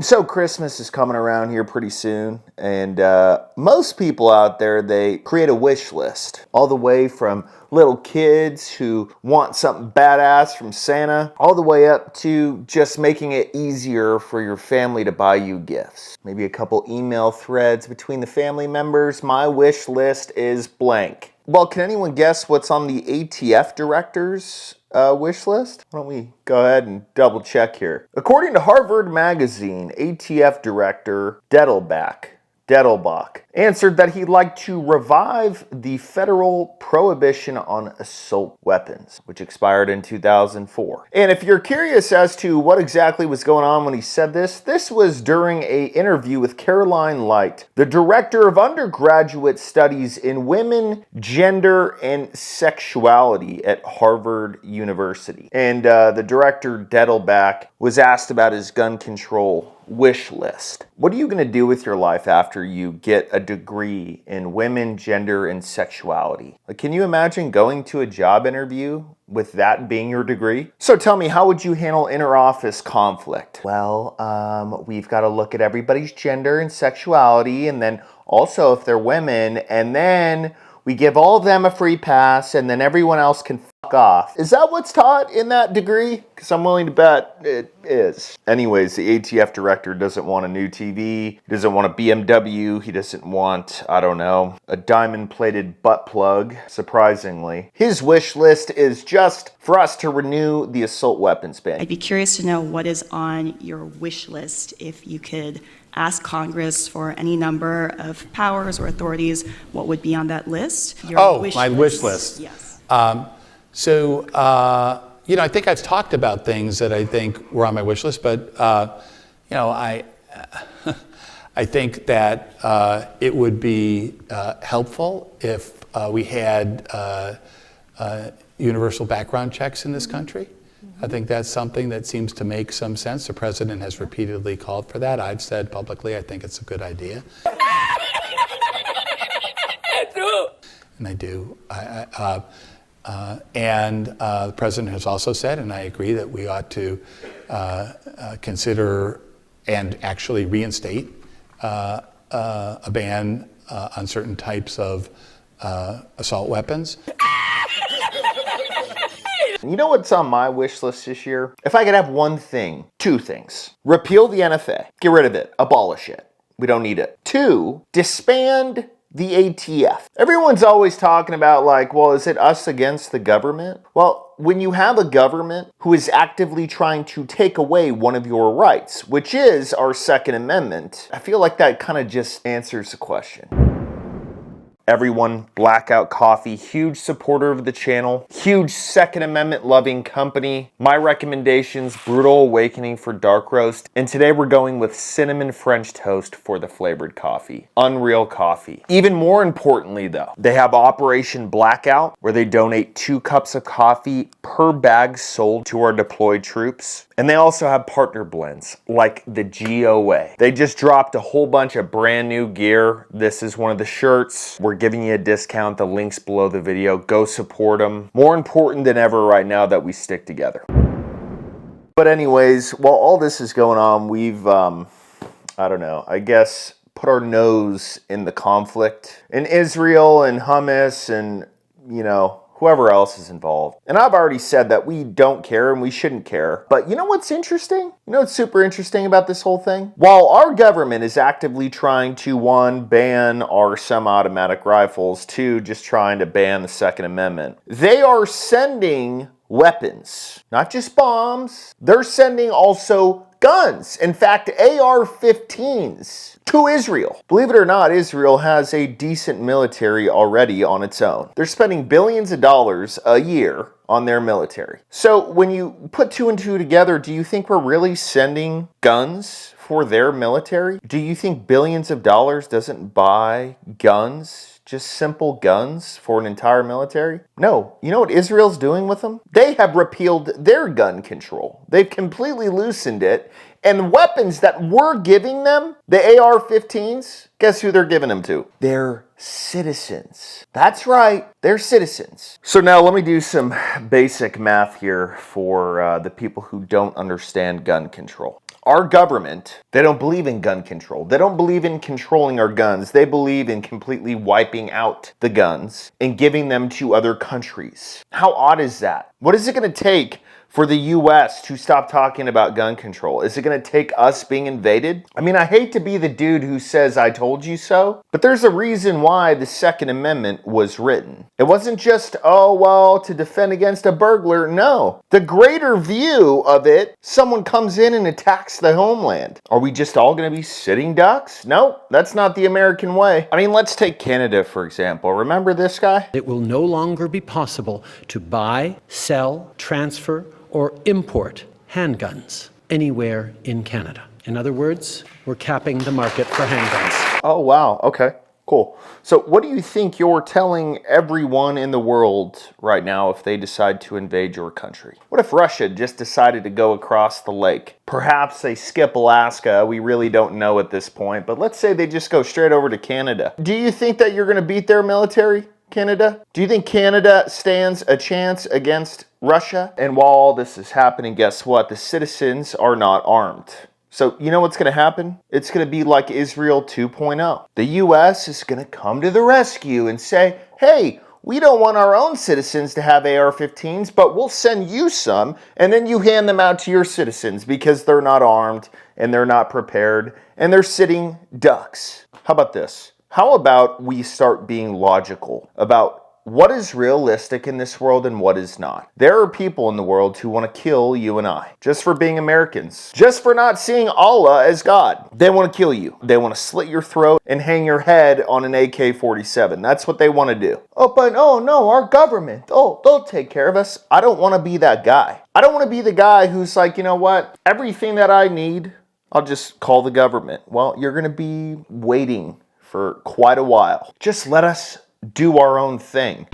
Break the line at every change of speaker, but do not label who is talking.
So Christmas is coming around here pretty soon, and most people out there, they create a wish list, all the way from little kids who want something badass from Santa, all the way up to just making it easier for your family to buy you gifts. Maybe a couple email threads between the family members. My wish list is blank. Well, can anyone guess what's on the ATF Director's wish list? Why don't we go ahead and double check here. According to Harvard Magazine, ATF Director Dettelbach answered that he'd like to revive the federal prohibition on assault weapons, which expired in 2004. And if you're curious as to what exactly was going on when he said this was during an interview with Caroline Light, the director of undergraduate studies in women, gender, and sexuality at Harvard University. And the director, Dettelbach, was asked about his gun control wish list. What are you going to do with your life after you get a degree in women, gender, and sexuality? Like, can you imagine going to a job interview with that being your degree? So tell me, how would you handle inter-office conflict? Well, we've got to look at everybody's gender and sexuality, and then also if they're women, and then we give all of them a free pass, and then everyone else can fuck off. Is that what's taught in that degree? Because I'm willing to bet it is. Anyways, the ATF director doesn't want a new TV. He doesn't want a BMW. He doesn't want, I don't know, a diamond-plated butt plug, surprisingly. His wish list is just for us to renew the assault weapons ban.
I'd be curious to know what is on your wish list if you could ask Congress for any number of powers or authorities, what would be on that list?
Your wish list.
Yes.
I think I've talked about things that I think were on my wish list, but I think that it would be helpful if we had universal background checks in this country. I think that's something that seems to make some sense. The president has repeatedly called for that. I've said publicly I think it's a good idea. And I do. The president has also said, and I agree, that we ought to consider and actually reinstate a ban on certain types of assault weapons.
You know what's on my wish list this year? If I could have one thing, two things. Repeal the NFA. Get rid of it. Abolish it. We don't need it. Two, disband the ATF. Everyone's always talking about well, is it us against the government? Well, when you have a government who is actively trying to take away one of your rights, which is our Second Amendment, I feel like that kind of just answers the question. Everyone, Blackout Coffee, huge supporter of the channel, huge Second Amendment loving company. My recommendations, Brutal Awakening for dark roast, and today we're going with cinnamon French toast for the flavored coffee. Unreal coffee. Even more importantly though, they have Operation Blackout, where they donate 2 cups of coffee per bag sold to our deployed troops. And they also have partner blends, like the GOA. They just dropped a whole bunch of brand new gear. This is one of the shirts. We're giving you a discount. The link's below the video. Go support them. More important than ever right now that we stick together. But anyways, while all this is going on, we've, I guess, put our nose in the conflict in Israel and Hamas and, whoever else is involved. And I've already said that we don't care and we shouldn't care. But you know what's interesting? You know what's super interesting about this whole thing? While our government is actively trying to, 1, ban our semi-automatic rifles, 2, just trying to ban the Second Amendment, they are sending weapons, not just bombs. They're sending also guns. In fact, AR-15s to Israel. Believe it or not, Israel has a decent military already on its own. They're spending billions of dollars a year on their military. So when you put 2 and 2 together, do you think we're really sending guns for their military? Do you think billions of dollars doesn't buy guns? Just simple guns for an entire military? No. You know what Israel's doing with them? They have repealed their gun control. They've completely loosened it. And weapons that we're giving them, the AR-15s, guess who they're giving them to? They're citizens. That's right, they're citizens. So now let me do some basic math here for the people who don't understand gun control. our government, they don't believe in gun control. They don't believe in controlling our guns. They believe in completely wiping out the guns and giving them to other countries. How odd is that? What is it going to take for the U.S. to stop talking about gun control? Is it going to take us being invaded? I mean, I hate to be the dude who says, I told you so, but there's a reason why the Second Amendment was written. It wasn't just, oh, well, to defend against a burglar. No. The greater view of it, someone comes in and attacks the homeland. Are we just all going to be sitting ducks? No, that's not the American way. I mean, let's take Canada, for example. Remember this guy?
It will no longer be possible to buy, sell, transfer, or import handguns anywhere in Canada. In other words, we're capping the market for handguns.
Oh, wow. Okay, cool. So what do you think you're telling everyone in the world right now if they decide to invade your country? What if Russia just decided to go across the lake? Perhaps they skip Alaska. We really don't know at this point. But let's say they just go straight over to Canada. Do you think that you're going to beat their military, Canada? Do you think Canada stands a chance against Russia? And while all this is happening, guess what? The citizens are not armed. So you know what's going to happen? It's going to be like Israel 2.0. The U.S. is going to come to the rescue and say, hey, we don't want our own citizens to have AR-15s, but we'll send you some, and then you hand them out to your citizens because they're not armed and they're not prepared and they're sitting ducks. How about this? How about we start being logical about what is realistic in this world and what is not? There are people in the world who want to kill you and I just for being Americans, just for not seeing Allah as God. They want to kill you. They want to slit your throat and hang your head on an AK-47. That's what they want to do. Oh, but oh no, our government, oh, they'll take care of us. I don't want to be that guy. I don't want to be the guy who's like, you know what? Everything that I need, I'll just call the government. Well, you're going to be waiting for quite a while. Just let us do our own thing.